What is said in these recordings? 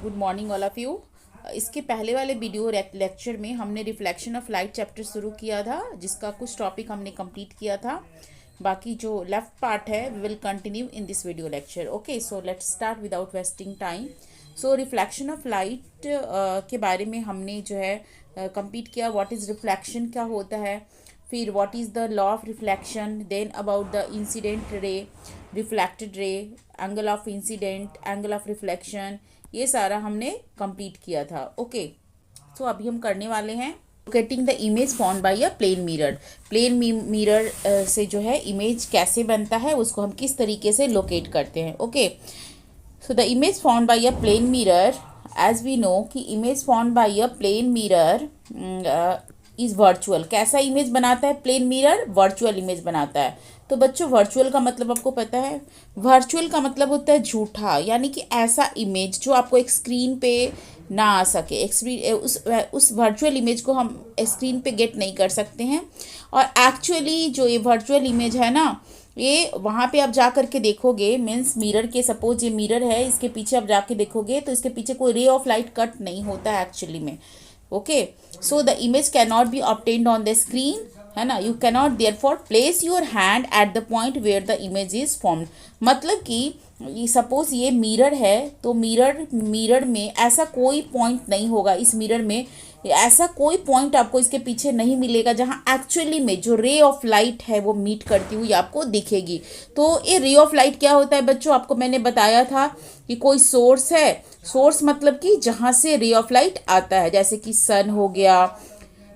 Good morning all of you. इसके पहले वाले वीडियो लेक्चर में हमने रिफ्लेक्शन ऑफ लाइट चैप्टर शुरू किया था, जिसका कुछ टॉपिक हमने कंप्लीट किया था। बाकी जो लेफ्ट पार्ट है we will continue in this video lecture. Okay, so let's start without wasting time. So reflection of light के बारे में हमने जो है कंप्लीट किया। व्हाट इज़ रिफ्लेक्शन, क्या होता है, फिर what is the law of reflection, then about the incident ray, reflected ray, angle of incident, angle of reflection, ये सारा हमने कंप्लीट किया था। ओके, सो अभी हम करने वाले हैं locating the image form by a plane mirror. Plane mirror से जो है इमेज कैसे बनता है, उसको हम किस तरीके से लोकेट करते हैं। Okay, so the image form by a plane mirror, as we know कि image form by a plane mirror is virtual. कैसा इमेज बनाता है प्लेन मिरर? वर्चुअल इमेज बनाता है। तो बच्चों, वर्चुअल का मतलब आपको पता है? वर्चुअल का मतलब होता है झूठा, यानी कि ऐसा इमेज जो आपको एक स्क्रीन पे ना आ सके। उस वर्चुअल इमेज को हम स्क्रीन पे गेट नहीं कर सकते हैं। और एक्चुअली जो ये वर्चुअल इमेज है ना, ये वहाँ पे आप जा करके देखोगे, मीन्स मिरर के, सपोज ये मिरर है, इसके पीछे आप जाके देखोगे तो इसके पीछे कोई रे ऑफ लाइट कट नहीं होता है एक्चुअली में। Okay, so the image can not be obtained on the screen, है ना। You can not therefore place your hand at the point where the image is formed. मतलब कि suppose ये mirror है, तो मिरर में ऐसा कोई पॉइंट नहीं होगा, इस मिरर में ऐसा कोई पॉइंट आपको इसके पीछे नहीं मिलेगा जहां एक्चुअली में जो रे ऑफ लाइट है वो मीट करती हुई आपको दिखेगी। तो ये रे ऑफ लाइट क्या होता है बच्चों? आपको मैंने बताया था कि कोई सोर्स है। सोर्स मतलब कि जहां से रे ऑफ लाइट आता है, जैसे कि सन हो गया,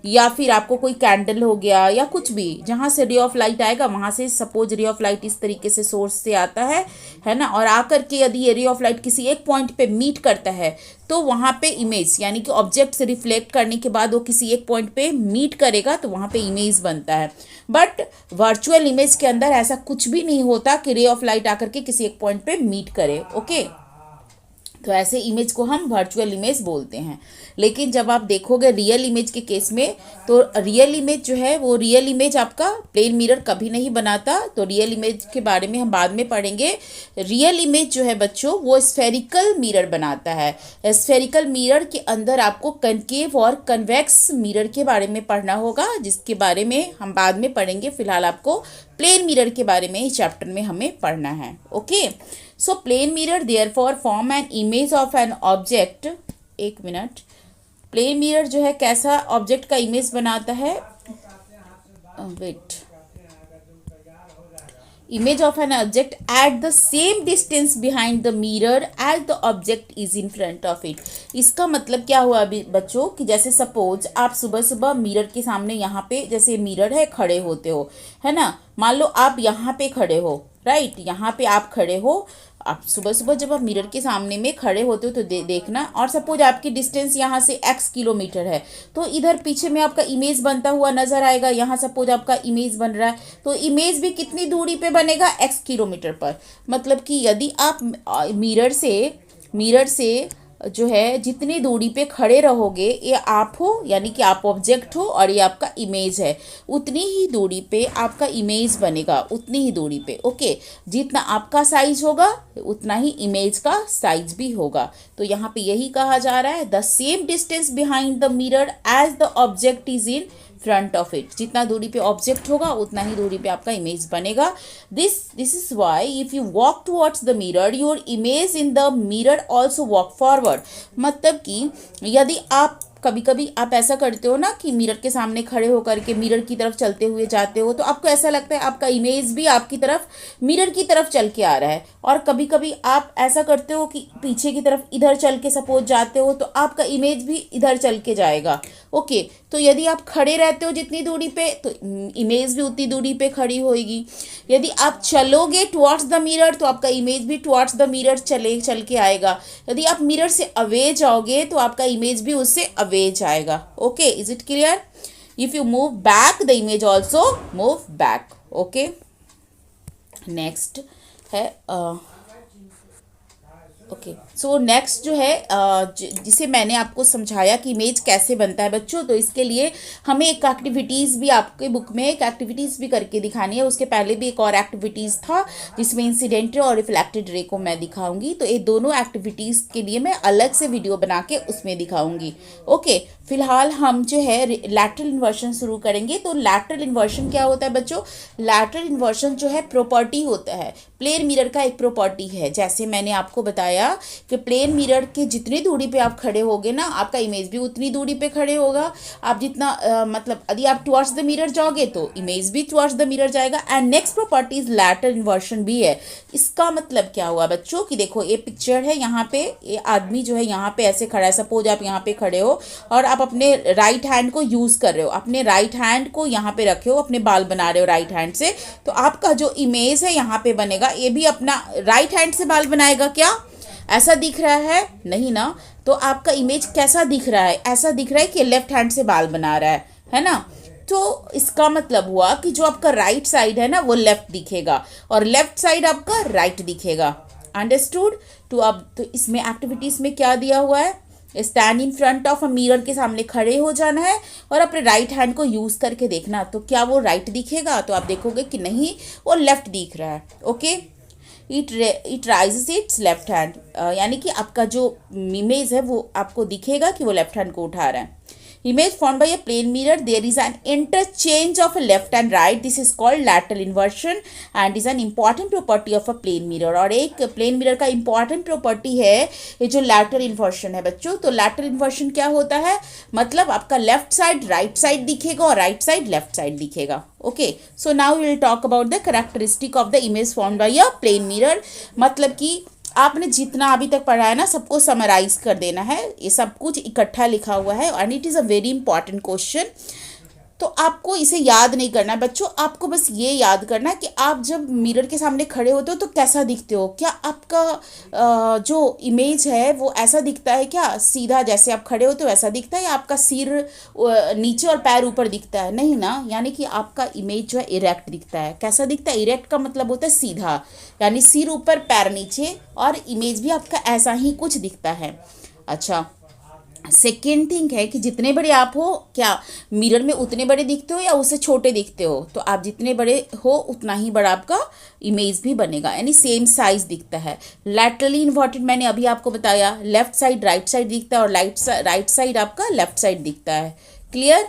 या फिर आपको कोई कैंडल हो गया, या कुछ भी जहाँ से रे ऑफ लाइट आएगा वहाँ से, सपोज रे ऑफ लाइट इस तरीके से सोर्स से आता है ना, और आकर के यदि ये रे ऑफ लाइट किसी एक पॉइंट पे मीट करता है तो वहाँ पे इमेज, यानी कि ऑब्जेक्ट से रिफ्लेक्ट करने के बाद वो किसी एक पॉइंट पे मीट करेगा तो वहाँ पे इमेज बनता है। बट वर्चुअल इमेज के अंदर ऐसा कुछ भी नहीं होता कि रे ऑफ लाइट आकर के किसी एक पॉइंट पे मीट करे। ओके, तो ऐसे इमेज को हम वर्चुअल इमेज बोलते हैं। लेकिन जब आप देखोगे रियल इमेज के केस में, तो रियल इमेज जो है वो रियल इमेज आपका प्लेन मिरर कभी नहीं बनाता। तो रियल इमेज के बारे में हम बाद में पढ़ेंगे। रियल इमेज जो है बच्चों वो स्फेरिकल मिरर बनाता है। स्फेरिकल मिरर के अंदर आपको कनकेव और कन्वेक्स मिरर के बारे में पढ़ना होगा, जिसके बारे में हम बाद में पढ़ेंगे। फिलहाल आपको प्लेन मिरर के बारे में इस चैप्टर में हमें पढ़ना है। Okay, so plane mirror therefore form an image of an object. एक मिनट, प्लेन मिरर जो है कैसा ऑब्जेक्ट का इमेज बनाता है? Wait, image of an object at the same distance behind the mirror as the object is in front of it. इसका मतलब क्या हुआ अभी बच्चों कि जैसे सपोज आप सुबह सुबह मिरर के सामने, यहाँ पे जैसे मिरर है, खड़े होते हो, है ना। मान लो आप यहाँ पे खड़े हो, राइट, यहाँ पे आप खड़े हो। आप सुबह सुबह जब आप मिरर के सामने में खड़े होते हो तो देखना, और सपोज आपकी डिस्टेंस यहाँ से x किलोमीटर है, तो इधर पीछे में आपका इमेज बनता हुआ नजर आएगा। यहाँ सपोज आपका इमेज बन रहा है, तो इमेज भी कितनी दूरी पे बनेगा? x किलोमीटर पर। मतलब कि यदि आप मिरर से जो है जितनी दूरी पे खड़े रहोगे, ये आप हो, यानी कि आप ऑब्जेक्ट हो, और ये आपका इमेज है, उतनी ही दूरी पे आपका इमेज बनेगा, उतनी ही दूरी पे। ओके, जितना आपका साइज होगा उतना ही इमेज का साइज भी होगा। तो यहाँ पे यही कहा जा रहा है, the same distance behind the mirror as the object is in front of it. जितना दूरी पे ऑब्जेक्ट होगा उतना ही दूरी पे आपका इमेज बनेगा। This is why if you walk towards the mirror, your image in the mirror also walk forward. मतलब कि यदि आप कभी कभी आप ऐसा करते हो ना कि मिरर के सामने खड़े होकर के मिरर की तरफ चलते हुए जाते हो, तो आपको ऐसा लगता है आपका इमेज भी आपकी तरफ, मिरर की तरफ चल के आ रहा है। और कभी कभी आप ऐसा करते हो कि पीछे की तरफ इधर चल के सपोज जाते हो, तो आपका इमेज भी इधर चल के जाएगा। ओके, तो यदि आप खड़े रहते हो जितनी दूरी पे, तो इमेज भी उतनी दूरी पे खड़ी होगी। यदि आप चलोगे टुवर्ड्स द मिरर, तो आपका इमेज भी टुवर्ड्स द मिरर चल के आएगा। यदि आप मिरर से अवे जाओगे तो आपका इमेज भी उससे अवे जाएगा। Okay, is it clear? If you move back, the image also move back. Okay, next है ओके सो नेक्स्ट जो है जिसे मैंने आपको समझाया कि इमेज कैसे बनता है बच्चों, तो इसके लिए हमें एक एक्टिविटीज़ भी, आपके बुक में एक एक्टिविटीज़ भी करके दिखानी है। उसके पहले भी एक और एक्टिविटीज़ था जिसमें इंसिडेंट रे और रिफ्लेक्टेड रे को मैं दिखाऊंगी, तो ये दोनों एक्टिविटीज़ के लिए मैं अलग से वीडियो बना के उसमें दिखाऊंगी। ओके, फिलहाल हम जो है लैटरल इन्वर्शन शुरू करेंगे। तो लैटरल इन्वर्शन क्या होता है बच्चों? लैटरल इन्वर्शन जो है प्रॉपर्टी होता है, प्लेन मिरर का एक प्रॉपर्टी है। जैसे मैंने आपको बताया कि प्लेन मिरर के जितनी दूरी पे आप खड़े होगे ना, आपका इमेज भी उतनी दूरी पे खड़े होगा। आप जितना मतलब यदि आप टुवर्ड्स द मिरर जाओगे तो इमेज भी टुवर्ड्स द मिरर जाएगा। And next property is lateral inversion भी है। इसका मतलब क्या हुआ बच्चों कि देखो ये पिक्चर है, यहाँ पे ये आदमी जो है यहाँ पे ऐसे खड़ा है। सपोज आप यहाँ पे खड़े हो और आप अपने राइट हैंड को यूज़ कर रहे हो, अपने राइट हैंड को यहाँ पे रखे हो, अपने बाल बना रहे हो राइट हैंड से, तो आपका जो इमेज है यहाँ पे बनेगा, ये भी अपना राइट हैंड से बाल बनाएगा। क्या ऐसा दिख रहा है? नहीं ना। तो आपका इमेज कैसा दिख रहा है? ऐसा दिख रहा है कि लेफ्ट हैंड से बाल बना रहा है ना। तो इसका मतलब हुआ कि जो आपका राइट साइड है ना वो लेफ्ट दिखेगा और लेफ्ट साइड आपका राइट दिखेगा। अंडरस्टूड? तो अब तो इसमें एक्टिविटीज़ में क्या दिया हुआ है? Stand in front of a mirror के सामने खड़े हो जाना है और अपने राइट हैंड को यूज़ करके देखना। तो क्या वो राइट दिखेगा? तो आप देखोगे कि नहीं, वो लेफ्ट दिख रहा है। Okay, it rises it's left hand, यानी कि आपका जो इमेज है वो आपको दिखेगा कि वो लेफ्ट हैंड को उठा रहा है। Image formed by a plane mirror, there is an interchange of left and right. This is called lateral inversion and is an important property of a plane mirror. और एक plane mirror का important property है ये जो lateral inversion है बच्चों। तो lateral inversion क्या होता है? मतलब आपका left side right side दिखेगा और right side left side दिखेगा। Okay, so now we will talk about the characteristic of the image formed by a plane mirror। मतलब कि आपने जितना अभी तक पढ़ा है ना सबको समराइज कर देना है, ये सब कुछ इकट्ठा लिखा हुआ है and it is a very important question. तो आपको इसे याद नहीं करना है बच्चों, आपको बस ये याद करना है कि आप जब मिरर के सामने खड़े होते हो तो कैसा दिखते हो। क्या आपका जो इमेज है वो ऐसा दिखता है क्या सीधा जैसे आप खड़े होते हो वैसा दिखता है, या आपका सिर नीचे और पैर ऊपर दिखता है? नहीं ना, यानी कि आपका इमेज जो है इरेक्ट दिखता है। कैसा दिखता है? इरेक्ट का मतलब होता है सीधा, यानी सिर ऊपर पैर नीचे, और इमेज भी आपका ऐसा ही कुछ दिखता है। अच्छा, सेकेंड थिंग है कि जितने बड़े आप हो, क्या मिरर में उतने बड़े दिखते हो या उससे छोटे दिखते हो? तो आप जितने बड़े हो उतना ही बड़ा आपका इमेज भी बनेगा, यानी सेम साइज दिखता है। लैटरली इन्वर्टेड मैंने अभी आपको बताया, लेफ्ट साइड राइट साइड दिखता है और राइट साइड आपका लेफ्ट साइड दिखता है। क्लियर?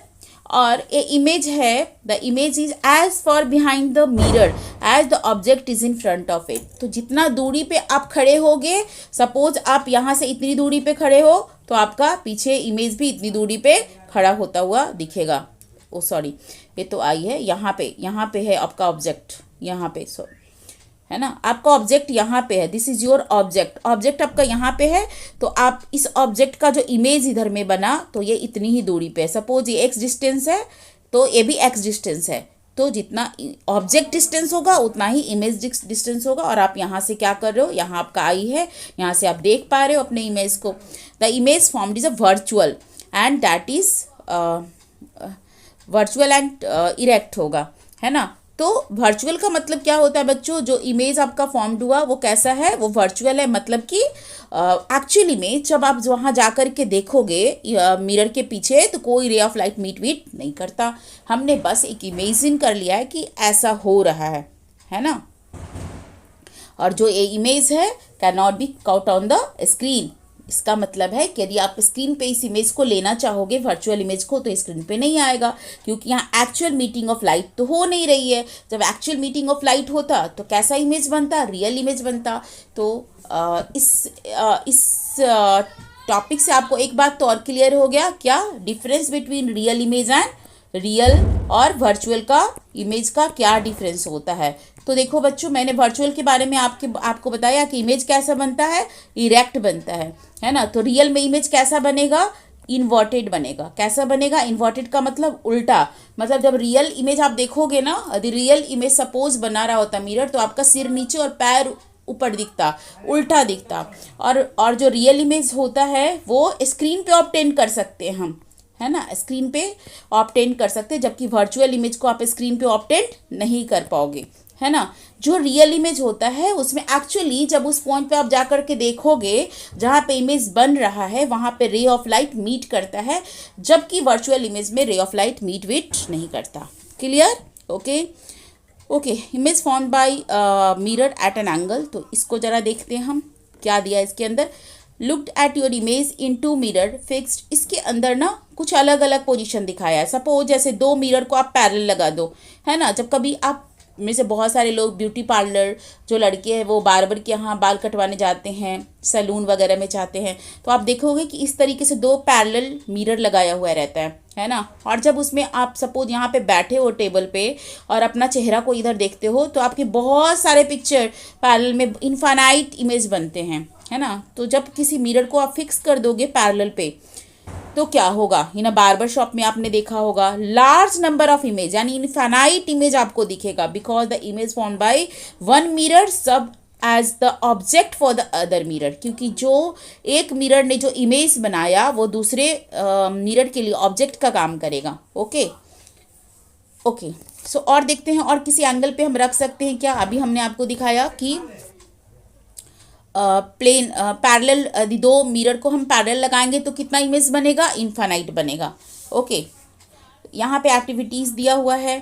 और ए इमेज है, the image is as far behind the mirror as the object is in front of it. तो जितना दूरी पे आप खड़े होगे, सपोज आप यहाँ से इतनी दूरी पे खड़े हो तो आपका पीछे इमेज भी इतनी दूरी पे खड़ा होता हुआ दिखेगा। ओ सॉरी, ये तो आई है, यहाँ पे है आपका ऑब्जेक्ट, यहाँ पे सॉरी है ना, आपका ऑब्जेक्ट यहाँ पे है। This is your object, object आपका यहाँ पे है, तो आप इस ऑब्जेक्ट का जो इमेज इधर में बना तो ये इतनी ही दूरी पे है। सपोज ये एक्स डिस्टेंस है तो ये भी एक्स डिस्टेंस है, तो जितना ऑब्जेक्ट डिस्टेंस होगा उतना ही इमेज डिस्टेंस होगा। और आप यहाँ से क्या कर रहे हो, यहाँ आपका आई है, यहाँ से आप देख पा रहे हो अपने इमेज को। The image formed is a virtual and that is virtual and erect होगा, है ना। तो वर्चुअल का मतलब क्या होता है बच्चों? जो इमेज आपका फॉर्म्ड हुआ वो कैसा है? वो वर्चुअल है, मतलब कि एक्चुअल इमेज जब आप वहाँ जा कर के देखोगे मिरर के पीछे तो कोई रे ऑफ लाइट मीट नहीं करता, हमने बस एक इमेजिन कर लिया है कि ऐसा हो रहा है ना। और जो ये इमेज है can not B cout on the screen. इसका मतलब है कि यदि आप स्क्रीन पे इस इमेज को लेना चाहोगे, वर्चुअल इमेज को, तो स्क्रीन पे नहीं आएगा, क्योंकि यहाँ एक्चुअल मीटिंग ऑफ लाइट तो हो नहीं रही है। जब एक्चुअल मीटिंग ऑफ लाइट होता तो कैसा इमेज बनता? रियल इमेज बनता। तो इस टॉपिक से आपको एक बात तो और क्लियर हो गया, क्या difference between real image and real और वर्चुअल का इमेज का क्या डिफरेंस होता है। तो देखो बच्चों, मैंने वर्चुअल के बारे में आपको बताया कि इमेज कैसा बनता है, इरेक्ट बनता है ना। तो रियल में इमेज कैसा बनेगा? इन्वर्टेड बनेगा। कैसा बनेगा? इन्वर्टेड का मतलब उल्टा। मतलब जब रियल इमेज आप देखोगे ना, यदि रियल इमेज सपोज बना रहा होता मिरर, तो आपका सिर नीचे और पैर ऊपर दिखता, उल्टा दिखता। और जो रियल इमेज होता है वो स्क्रीन पे ऑब्टेन कर सकते हैं हम, है ना, स्क्रीन पे ऑब्टेन कर सकते हैं, जबकि वर्चुअल इमेज को आप स्क्रीन पे ऑब्टेन नहीं कर पाओगे, है ना। जो रियल इमेज होता है उसमें एक्चुअली जब उस पॉइंट पे आप जा कर के देखोगे जहाँ पे इमेज बन रहा है वहाँ पे रे ऑफ लाइट मीट करता है, जबकि वर्चुअल इमेज में रे ऑफ लाइट मीट विट नहीं करता। Clear? Okay okay. Image form bye mirror at an angle, तो इसको जरा देखते हैं हम क्या दिया इसके अंदर। Looked at your image in two mirror fixed, इसके अंदर ना कुछ अलग अलग पोजीशन दिखाया है। सपोज जैसे दो मिरर को आप पैरेलल लगा दो, है ना। जब कभी आप में से बहुत सारे लोग ब्यूटी पार्लर, जो लड़के हैं वो बार्बर के यहाँ बाल कटवाने जाते हैं, सैलून वगैरह में जाते हैं, तो आप देखोगे कि इस तरीके से दो पैरेलल मिरर लगाया हुआ रहता है ना। और जब उसमें आप सपोज यहाँ पे बैठे हो टेबल पे और अपना चेहरा को इधर देखते हो तो आपके बहुत सारे पिक्चर पैरेलल में इनफाइनाइट इमेज बनते हैं, है ना। तो जब किसी मिरर को आप फिक्स कर दोगे पैरेलल पे तो क्या होगा, ना बार्बर शॉप में आपने देखा होगा लार्ज नंबर ऑफ इमेज यानी इनफाइनाइट इमेज आपको दिखेगा, because the image form by one mirror serve as the object for the other mirror, क्योंकि जो एक मिरर ने जो इमेज बनाया वो दूसरे मिरर के लिए ऑब्जेक्ट का काम करेगा। Okay okay. सो और देखते हैं और किसी एंगल पे हम रख सकते हैं क्या। अभी हमने आपको दिखाया कि प्लेन पैरेलल दो मिरर को हम पैरेलल लगाएंगे तो कितना इमेज बनेगा, इनफाइनाइट बनेगा। ओके, यहाँ पे एक्टिविटीज़ दिया हुआ है,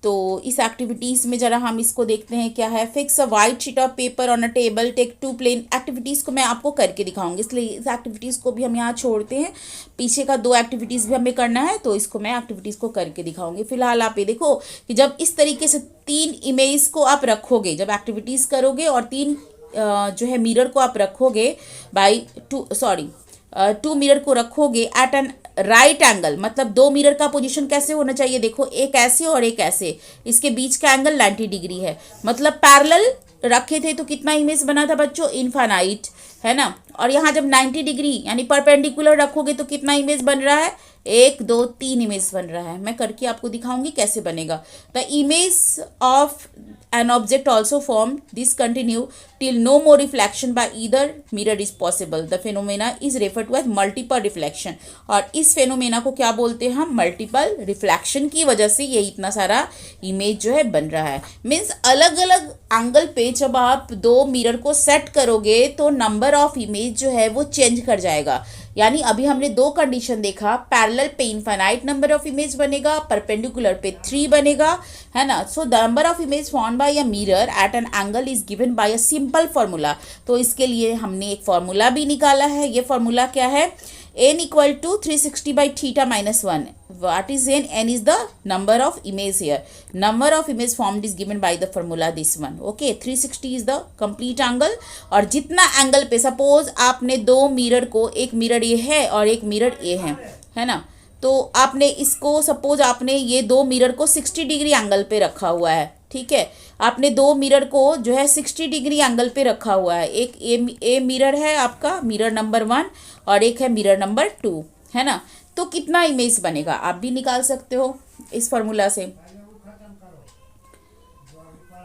तो इस एक्टिविटीज़ में ज़रा हम इसको देखते हैं क्या है। Fix a white sheet of paper on a table, take two plane. Activities को मैं आपको करके दिखाऊंगी, इसलिए इस एक्टिविटीज़ को भी हम यहाँ छोड़ते हैं। पीछे का दो एक्टिविटीज़ भी हमें करना है, तो इसको मैं एक्टिविटीज़ को करके दिखाऊंगी। फिलहाल आप ये देखो कि जब इस तरीके से तीन इमेज को आप रखोगे, जब एक्टिविटीज़ करोगे और तीन जो है मिरर को आप रखोगे बाई टू मिरर को रखोगे एट एन राइट एंगल, मतलब दो मिरर का पोजीशन कैसे होना चाहिए, देखो एक ऐसे और एक ऐसे, इसके बीच का एंगल 90 डिग्री है, मतलब पैरेलल रखे थे तो कितना इमेज बना था बच्चों, इनफाइनाइट, है ना। और यहाँ जब 90 डिग्री यानी परपेंडिकुलर रखोगे तो कितना इमेज बन रहा है, एक दो तीन इमेज बन रहा है। मैं करके आपको दिखाऊंगी कैसे बनेगा। The image of an object also form this continue till no more reflection by either mirror is possible. The phenomena is referred to as multiple reflection. और इस फेनोमेना को क्या बोलते हैं हम, मल्टीपल रिफ्लेक्शन की वजह से ये इतना सारा इमेज जो है बन रहा है। मीन्स अलग अलग एंगल पे जब आप दो मिरर को सेट करोगे तो नंबर ऑफ इमेज जो है वो चेंज कर जाएगा। यानी अभी हमने दो कंडीशन देखा, पैरेलल पे इनफाइनाइट नंबर ऑफ इमेज बनेगा, परपेंडिकुलर पे 3 बनेगा, है ना। So the number of image form by a mirror at an angle is given by a simple formula. तो इसके लिए हमने एक फार्मूला भी निकाला है। ये फार्मूला क्या है, n equal to 360 by theta minus 1. What is n? N is the number of image here. Number of image formed is given by the formula this one. Okay, 360 is the complete angle. और जितना angle पे suppose आपने दो mirror को, एक mirror ये है और एक मिरर ये है ना। तो आपने इसको सपोज आपने ये दो मिरर को 60 डिग्री एंगल पे रखा हुआ है, ठीक है। आपने दो मिरर को जो है 60 डिग्री एंगल पे रखा हुआ है। एक ए मिरर है आपका, मिरर नंबर 1, और एक है मिरर नंबर 2, है ना। तो कितना इमेज बनेगा आप भी निकाल सकते हो इस फॉर्मूला से।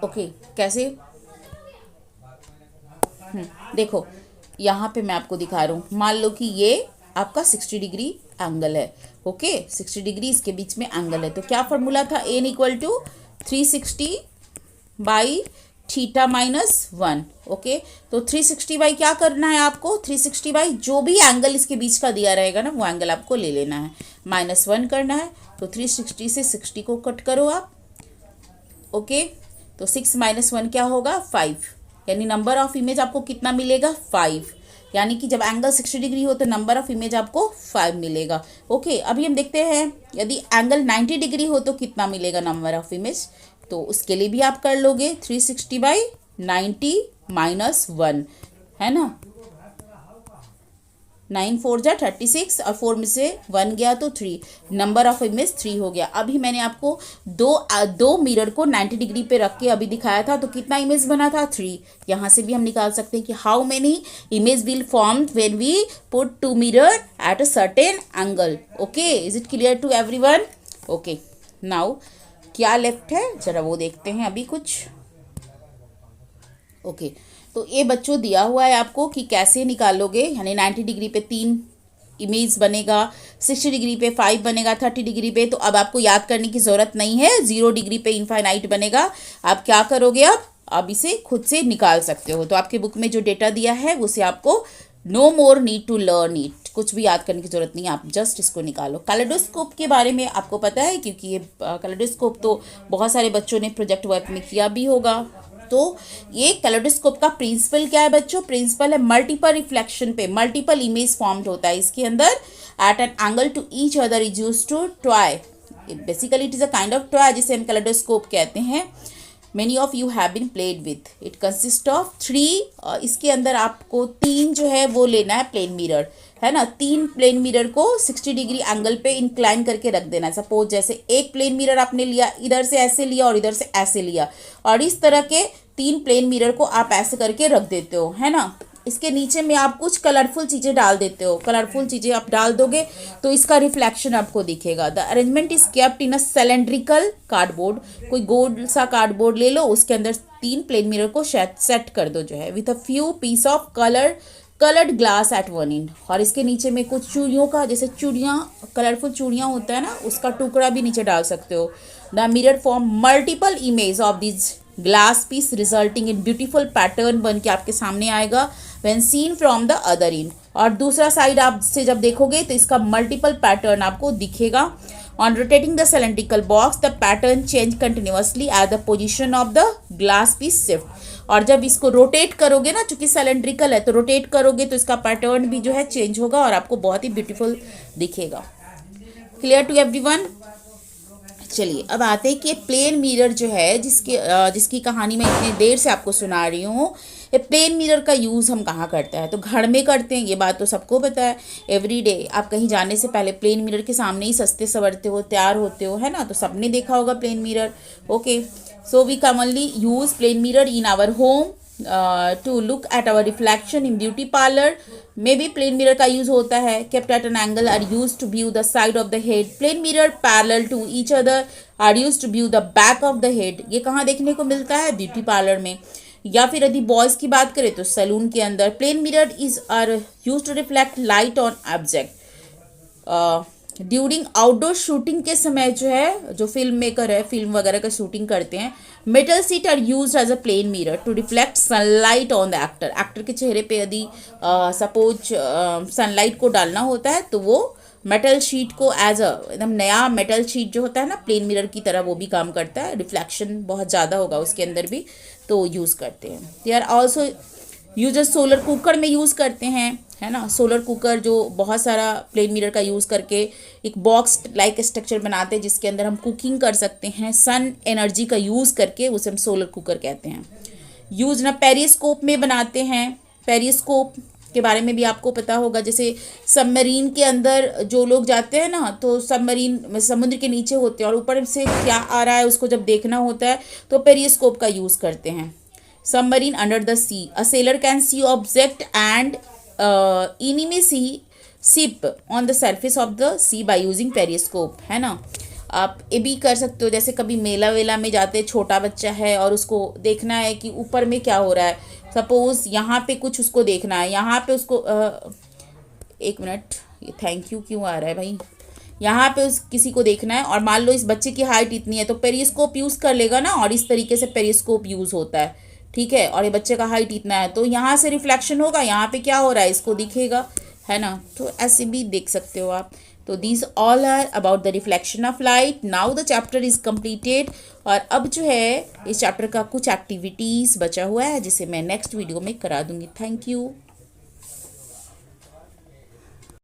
ओके, कैसे, देखो यहाँ पे मैं आपको दिखा रहा हूँ। मान लो कि ये आपका 60 डिग्री एंगल है। ओके, 60 डिग्री इसके बीच में एंगल है, तो क्या फॉर्मूला था, n equal to 360 by theta minus 1। Okay, तो 360 बाई क्या करना है आपको, 360 बाई जो भी एंगल इसके बीच का दिया रहेगा ना वो एंगल आपको ले लेना है, -1 करना है। तो 360 से 60 को कट करो आप। ओके, तो 6 - 1 क्या होगा, 5, यानी नंबर ऑफ इमेज आपको कितना मिलेगा, 5। यानी कि जब एंगल 60 डिग्री हो तो नंबर ऑफ इमेज आपको 5 मिलेगा। ओके, अभी हम देखते हैं यदि एंगल 90 डिग्री हो तो कितना मिलेगा नंबर ऑफ इमेज। तो उसके लिए भी आप कर लोगे 360 बाई 90 माइनस 1, है ना। 9 4 जा 36 और 4 में से 1 गया तो 3, नंबर ऑफ इमेज 3 हो गया। अभी मैंने आपको दो मिरर को 90 डिग्री पे रख के अभी दिखाया था, तो कितना इमेज बना था, 3। यहाँ से भी हम निकाल सकते हैं कि how many image will form when we put two mirror at a certain angle. Okay, is it clear to everyone. Okay, now क्या लेफ्ट है जरा वो देखते हैं अभी कुछ। ओके, तो ये बच्चों दिया हुआ है आपको कि कैसे निकालोगे, यानी 90 डिग्री पे 3 इमेज बनेगा, 60 डिग्री पे 5 बनेगा, 30 डिग्री पे। तो अब आपको याद करने की ज़रूरत नहीं है, 0 डिग्री पे इनफाइनाइट बनेगा। आप क्या करोगे, अब इसे खुद से निकाल सकते हो। तो आपके बुक में जो डेटा दिया है उसे आपको no more need to learn it, कुछ भी याद करने की जरूरत नहीं है, आप जस्ट इसको निकालो। कैलेडोस्कोप के बारे में आपको पता है, क्योंकि ये कैलेडोस्कोप तो बहुत सारे बच्चों ने प्रोजेक्ट वर्क में किया भी होगा। तो ये कैलेडोस्कोप का प्रिंसिपल क्या है बच्चों, प्रिंसिपल है मल्टीपल रिफ्लेक्शन पे मल्टीपल इमेज फॉर्म्ड होता है इसके अंदर at an angle to each other is use to toy. Basically it is a kind of toy जिसे हम कैलेडोस्कोप कहते हैं। Many of you have been played with. It consists of 3 इसके अंदर आपको 3 जो है वो लेना है प्लेन मिरर, है ना। 3 प्लेन मिरर को 60 डिग्री एंगल पे इंक्लाइन करके रख देना है। सपोज जैसे एक प्लेन मिरर आपने लिया, इधर से ऐसे लिया और इधर से ऐसे लिया, और इस तरह के 3 प्लेन मिरर को आप ऐसे करके रख देते हो, है ना। इसके नीचे में आप कुछ कलरफुल चीज़ें डाल देते हो, कलरफुल चीज़ें आप डाल दोगे तो इसका रिफ्लेक्शन आपको दिखेगा। The arrangement is kept in a cylindrical cardboard. कोई गोल सा कार्डबोर्ड ले लो, उसके अंदर 3 प्लेन मिरर को सेट कर दो जो है, with a few piece of coloured glass at one end. और इसके नीचे में कुछ चूड़ियों का, जैसे चूड़ियाँ, कलरफुल चूड़ियाँ होता है ना, उसका टुकड़ा भी नीचे डाल सकते हो। The mirror form multiple image of this glass piece resulting in beautiful pattern बन के आपके सामने आएगा when seen from the other end। और दूसरा साइड आप से जब देखोगे तो इसका मल्टीपल पैटर्न आपको दिखेगा। On rotating the cylindrical box, the pattern change continuously as the position of the glass piece shift। और जब इसको रोटेट करोगे ना, चूंकि सिलेंड्रिकल है तो रोटेट करोगे तो इसका पैटर्न भी जो है चेंज होगा और आपको बहुत ही ब्यूटीफुल दिखेगा। Clear to everyone. चलिए अब आते हैं कि प्लेन मिरर जो है जिसकी कहानी मैं इतनी देर से आपको सुना रही हूँ, ये प्लेन मिरर का यूज़ हम कहाँ करते हैं, तो घर में करते हैं, ये बात तो सबको पता है। एवरी डे आप कहीं जाने से पहले प्लेन मिरर के सामने ही सस्ते सवरते हो, तैयार होते हो, है ना। तो सबने देखा होगा plane mirror. Okay, so we commonly use plane mirror in our home to look at our reflection in beauty parlour में भी प्लेन मिरर का यूज होता है। Kept at an angle are use to view the side of the head. Plane mirror parallel to each other are use to view the back of the head. ये कहाँ देखने को मिलता है, beauty parlour में, या फिर यदि बॉयज़ की बात करें तो सैलून के अंदर। Plane mirror is are use to reflect light on object. During outdoor shooting के समय जो है, जो फिल्म मेकर है, फिल्म वगैरह का शूटिंग करते हैं, metal sheet are use as a plane mirror to reflect sunlight on the actor. Actor के चेहरे पे यदि सपोज सनलाइट को डालना होता है तो वो मेटल शीट को एज अ एकदम नया मेटल शीट जो होता है ना, प्लेन मिरर की तरह वो भी काम करता है। रिफ्लेक्शन बहुत ज़्यादा होगा उसके अंदर भी, तो यूज़ करते हैं। They are also user solar cooker में यूज़ करते हैं, है ना। सोलर कुकर जो बहुत सारा प्लेन मिरर का यूज़ करके एक बॉक्स लाइक स्ट्रक्चर बनाते हैं जिसके अंदर हम कुकिंग कर सकते हैं सन एनर्जी का यूज़ करके, उसे हम सोलर कुकर कहते हैं। यूज ना पेरिस्कोप में बनाते हैं। पेरिस्कोप के बारे में भी आपको पता होगा, जैसे सबमरीन के अंदर जो लोग जाते हैं ना, तो सबमरीन समुद्र के नीचे होते हैं और ऊपर से क्या आ रहा है उसको जब देखना होता है तो पेरिस्कोप का यूज़ करते हैं। Submarine under the sea, a sailor can see object and enemy ship on the surface of the sea by using periscope, है ना। आप ये भी कर सकते हो, जैसे कभी मेला वेला में जाते, छोटा बच्चा है और उसको देखना है कि ऊपर में क्या हो रहा है। सपोज यहाँ पे कुछ उसको देखना है, यहाँ पे उसको एक मिनट, ये थैंक यू क्यों आ रहा है भाई। यहाँ पे किसी को देखना है और मान लो इस बच्चे की हाइट इतनी है तो पेरिस्कोप यूज़ कर लेगा ना, और इस तरीके से पेरिस्कोप यूज़ होता है, ठीक है। और ये बच्चे का हाइट इतना है तो यहाँ से रिफ्लेक्शन होगा, यहाँ पे क्या हो रहा है इसको दिखेगा, है ना। तो ऐसे भी देख सकते हो आप। तो these all are about the reflection of light. Now the chapter is completed. और अब जो है इस चैप्टर का कुछ एक्टिविटीज़ बचा हुआ है जिसे मैं नेक्स्ट वीडियो में करा दूंगी। Thank you.